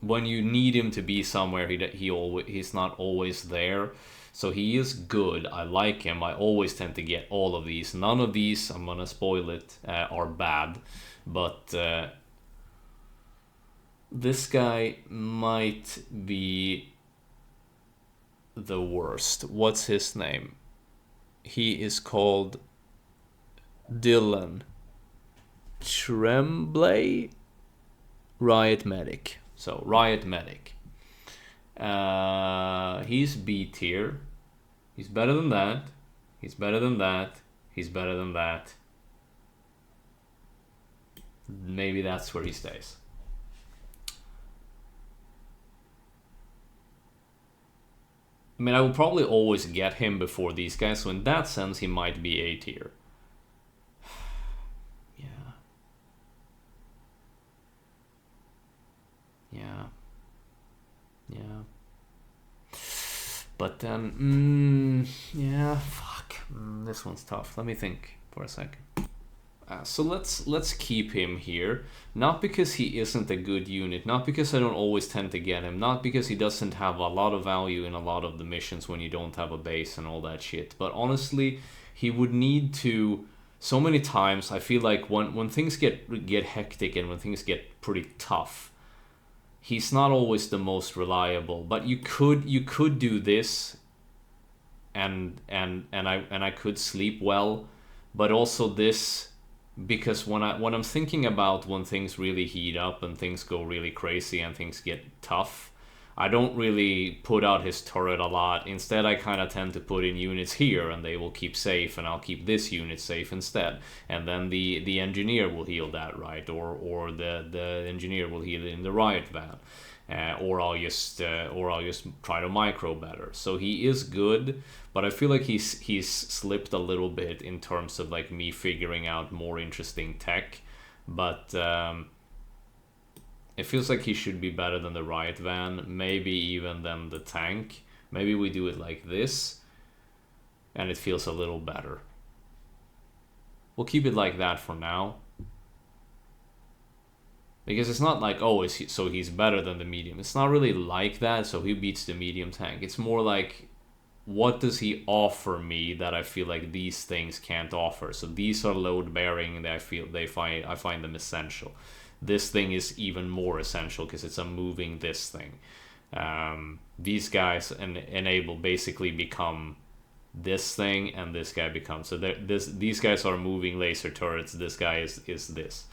when you need him to be somewhere, he's not always there. So he is good. I like him. I always tend to get all of these. None of these, I'm gonna spoil it, are bad. But this guy might be the worst. What's his name? He is called Dylan Tremblay Riot Medic. So Riot Medic. He's B tier. He's better than that. He's better than that. He's better than that. Maybe that's where he stays. I mean, I will probably always get him before these guys, so in that sense, he might be A tier. Yeah. Yeah. Yeah. But then, yeah, fuck. This one's tough. Let me think for a second. So let's keep him here. Not because he isn't a good unit, not because I don't always tend to get him, not because he doesn't have a lot of value in a lot of the missions when you don't have a base and all that shit. But honestly, he would need to. So many times, I feel like when things get hectic and when things get pretty tough, he's not always the most reliable, but you could do this, and I could sleep well, but also this, because when I'm thinking about when things really heat up and things go really crazy and things get tough, I don't really put out his turret a lot. Instead, I kind of tend to put in units here, and they will keep safe, and I'll keep this unit safe instead. And then the engineer will heal that, right? Or the engineer will heal it in the riot van. Or I'll just try to micro better. So he is good, but I feel like he's slipped a little bit in terms of like me figuring out more interesting tech. But it feels like he should be better than the riot van, maybe even than the tank. Maybe we do it like this, and it feels a little better. We'll keep it like that for now. Because it's not like, oh, so he's better than the medium. It's not really like that, so he beats the medium tank. It's more like, what does he offer me that I feel like these things can't offer? So these are load bearing, and I find them essential. This thing is even more essential because it's a moving this thing. These guys enable basically become this thing, and this guy becomes, so these guys are moving laser turrets. This guy is this.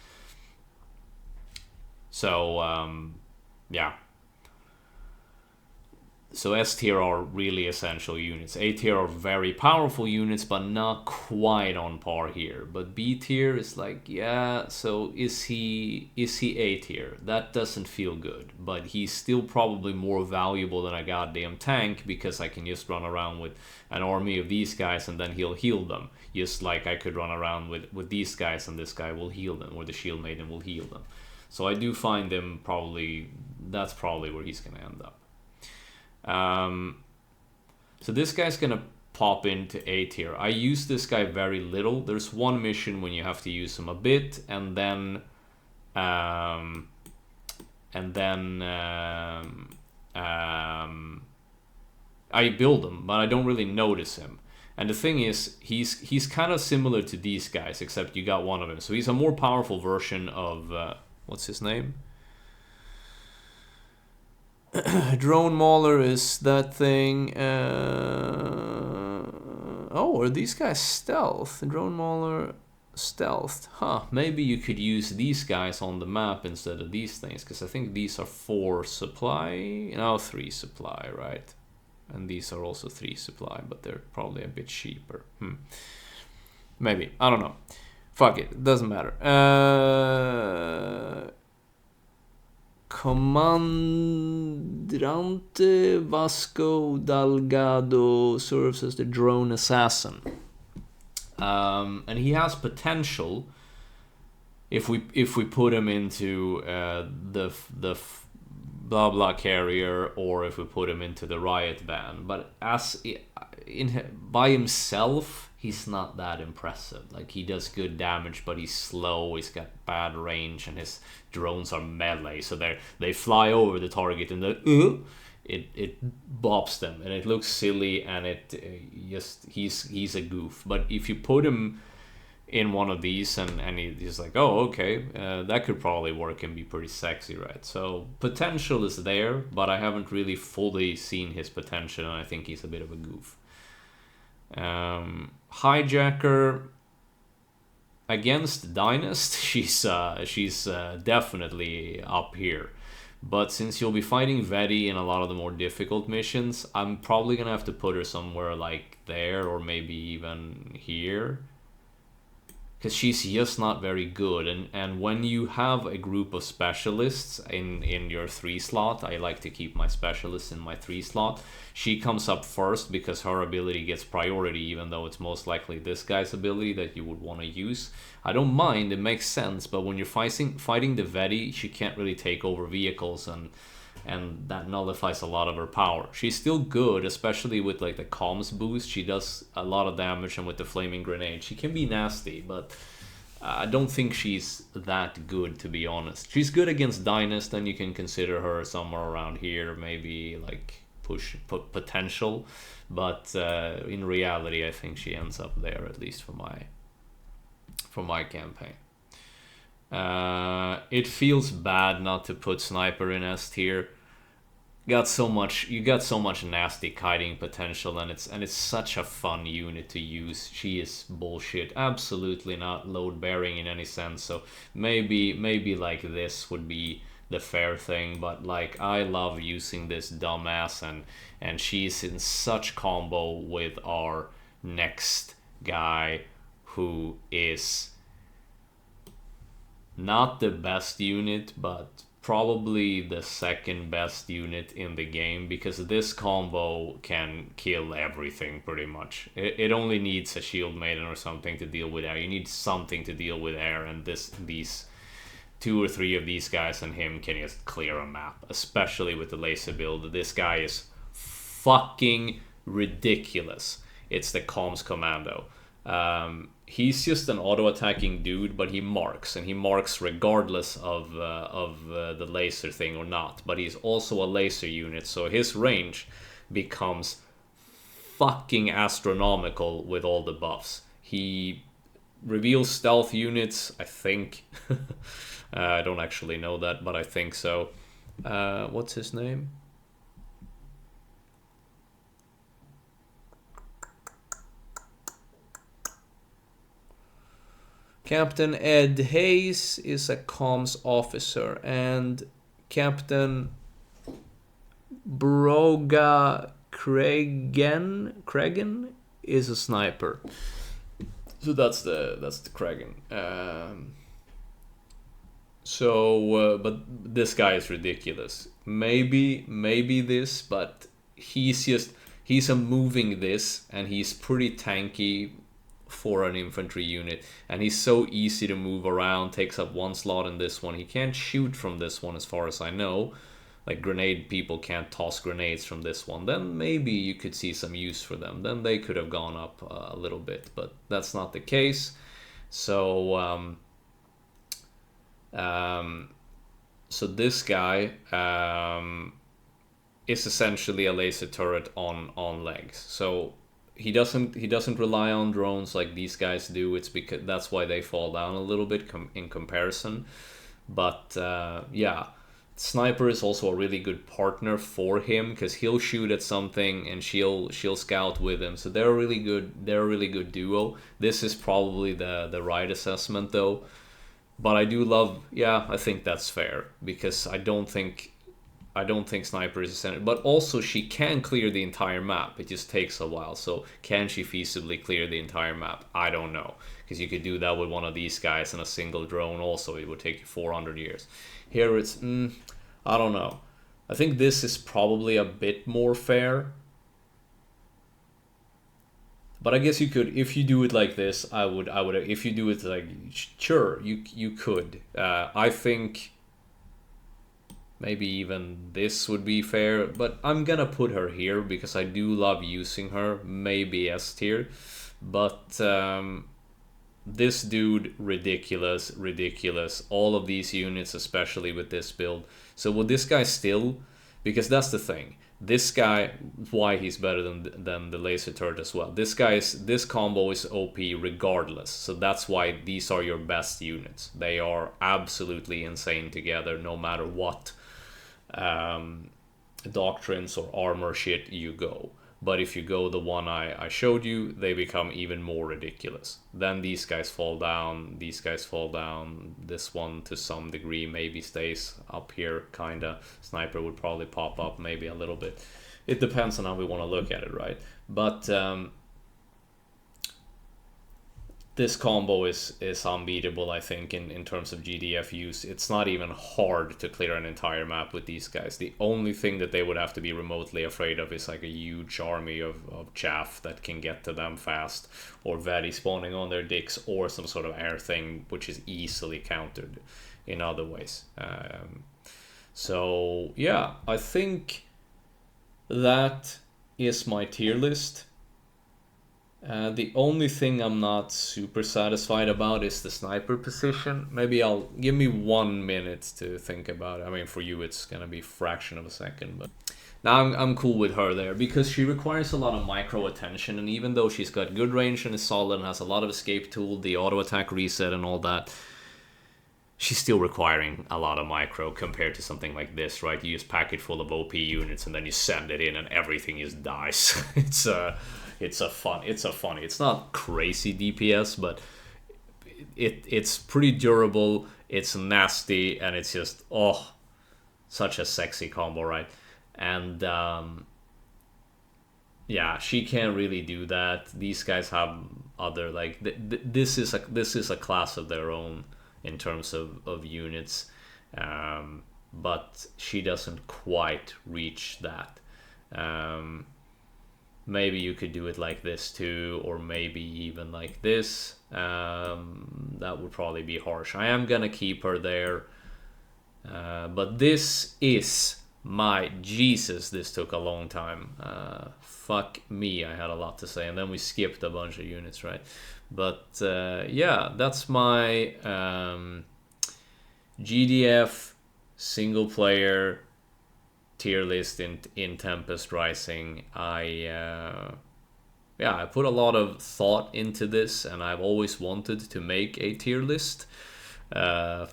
So yeah. So S tier are really essential units. A tier are very powerful units, but not quite on par here. But B tier is like, yeah, so is he A tier? That doesn't feel good. But he's still probably more valuable than a goddamn tank, because I can just run around with an army of these guys and then he'll heal them. Just like I could run around with these guys and this guy will heal them, or the shield maiden will heal them. So I do find him that's probably where he's going to end up. So this guy's gonna pop into A tier. I use this guy very little. There's one mission when you have to use him a bit, and then I build him, but I don't really notice him. And the thing is, he's kind of similar to these guys, except you got one of them. So he's a more powerful version of what's his name? Drone Mauler is that thing. Oh, are these guys stealth? Drone Mauler stealth. Huh, maybe you could use these guys on the map instead of these things, because I think these are 4 supply. No, 3 supply, right? And these are also 3 supply, but they're probably a bit cheaper. Maybe. I don't know. Fuck it. Doesn't matter. Comandante Vasco Delgado serves as the drone assassin, and he has potential if we put him into the blah blah carrier, or if we put him into the riot van. But by himself, he's not that impressive. Like, he does good damage, but he's slow, he's got bad range, and his drones are melee, so they fly over the target and it bops them, and it looks silly, and he's a goof. But if you put him in one of these and he's like, oh, okay, that could probably work and be pretty sexy, right? So potential is there, but I haven't really fully seen his potential, and I think he's a bit of a goof. Hijacker against Dynast, she's definitely up here. But since you'll be fighting Vedi in a lot of the more difficult missions, I'm probably gonna have to put her somewhere like there, or maybe even here, because she's just not very good. And when you have a group of specialists in your 3 slot, I like to keep my specialists in my 3 slot, she comes up first because her ability gets priority, even though it's most likely this guy's ability that you would want to use. I don't mind, it makes sense, but when you're fighting the Vedi, she can't really take over vehicles, and that nullifies a lot of her power. She's still good, especially with like the comms boost. She does a lot of damage, and with the flaming grenade, she can be nasty, but I don't think she's that good, to be honest. She's good against Dynast, and you can consider her somewhere around here, maybe like put potential, but in reality, I think she ends up there, at least for my campaign. It feels bad not to put Sniper in S tier. got so much you got so much nasty kiting potential, and it's such a fun unit to use. She is bullshit, absolutely not load bearing in any sense. So maybe like this would be the fair thing, but like I love using this dumbass, and she's in such combo with our next guy, who is not the best unit, but probably the second best unit in the game, because this combo can kill everything pretty much. It only needs a shield maiden or something to deal with air. You need something to deal with air, and these two or three of these guys and him can just clear a map, especially with the laser build. This guy is fucking ridiculous. It's the comms commando. He's just an auto-attacking dude, but he marks, and he marks regardless of the laser thing or not. But he's also a laser unit, so his range becomes fucking astronomical with all the buffs. He reveals stealth units, I think. I don't actually know that, but I think so. What's his name? Captain Ed Hayes is a comms officer, and Captain Broga Kragen is a sniper. So that's the Kragen. But this guy is ridiculous. Maybe this, but he's a moving this, and he's pretty tanky for an infantry unit, and he's so easy to move around. Takes up one slot in this one. He can't shoot from this one as far as I know. Like grenade people can't toss grenades from this one. Then maybe you could see some use for them. Then they could have gone up a little bit, but that's not the case. So so this guy is essentially a laser turret on legs. So he doesn't rely on drones like these guys do. It's because that's why they fall down a little bit in comparison. But yeah, sniper is also a really good partner for him, because he'll shoot at something and she'll scout with him. So they're a really good duo. This is probably the right assessment though. But I do love, yeah, I think that's fair, because I don't think sniper is essential. But also she can clear the entire map. It just takes a while. So can she feasibly clear the entire map? I don't know, because you could do that with one of these guys and a single drone. Also, it would take you 400 years. Here it's I don't know. I think this is probably a bit more fair. But I guess you could, if you do it like this, I would if you do it like, sure, you could. I think maybe even this would be fair, but I'm gonna put her here because I do love using her. Maybe S tier, but this dude, ridiculous. All of these units, especially with this build. So would this guy still? Because that's the thing. This guy, why he's better than the laser turret as well. This combo is OP regardless. So that's why these are your best units. They are absolutely insane together, no matter what doctrines or armor shit you go. But if you go the one I showed you, they become even more ridiculous. Then these guys fall down, this one to some degree maybe stays up here, kinda. Sniper would probably pop up maybe a little bit. It depends on how we want to look at it, right? But this combo is unbeatable, I think, in terms of GDF use. It's not even hard to clear an entire map with these guys. The only thing that they would have to be remotely afraid of is like a huge army of chaff that can get to them fast, or Vadi spawning on their dicks, or some sort of air thing, which is easily countered in other ways. So yeah, I think that is my tier list. The only thing I'm not super satisfied about is the sniper position. Maybe I'll give me 1 minute to think about it. I mean, for you it's gonna be a fraction of a second, but now I'm cool with her there, because she requires a lot of micro attention, and even though she's got good range and is solid and has a lot of escape tool, the auto attack reset and all that, she's still requiring a lot of micro compared to something like this, right? You just pack it full of OP units and then you send it in and everything is dice. It's not crazy DPS, but it's pretty durable, it's nasty, and it's just such a sexy combo, right? And yeah, she can't really do that. These guys have other like this is a class of their own in terms of units, but she doesn't quite reach that. Maybe you could do it like this too, or maybe even like this. That would probably be harsh. I am gonna keep her there, but this is my Jesus. This took a long time. Fuck me, I had a lot to say, and then we skipped a bunch of units, right? But yeah, that's my GDF single player tier list in Tempest Rising. I put a lot of thought into this, and I've always wanted to make a tier list. I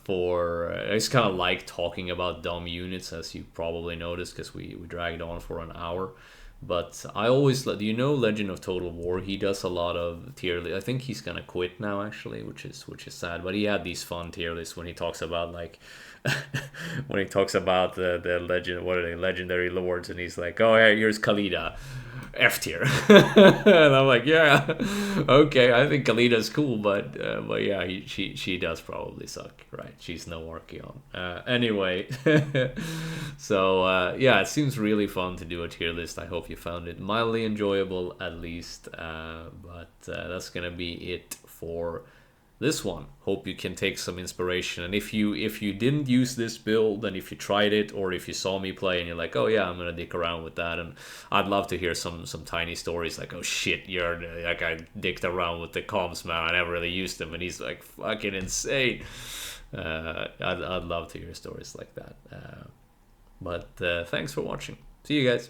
just kind of like talking about dumb units, as you probably noticed, because we dragged on for an hour. But I always, Legend of Total War, he does a lot of tier lists. I think he's gonna quit now, actually, which is sad. But he had these fun tier lists when he talks about like when he talks about the legend, what are they, legendary lords, and he's like, oh yeah, here's Khalida, F tier. And I'm like, yeah, okay, I think Kalida's cool, but yeah, she does probably suck, right? She's no Archeon. Anyway, so yeah, it seems really fun to do a tier list. I hope you found it mildly enjoyable, at least. But that's gonna be it for this one. Hope you can take some inspiration, and if you didn't use this build, and if you tried it, or if you saw me play and you're like, oh yeah, I'm gonna dick around with that, and I'd love to hear some tiny stories like, oh shit, you're like, I dicked around with the comms, man, I never really used them and he's like fucking insane. I'd love to hear stories like that. But thanks for watching. See you guys.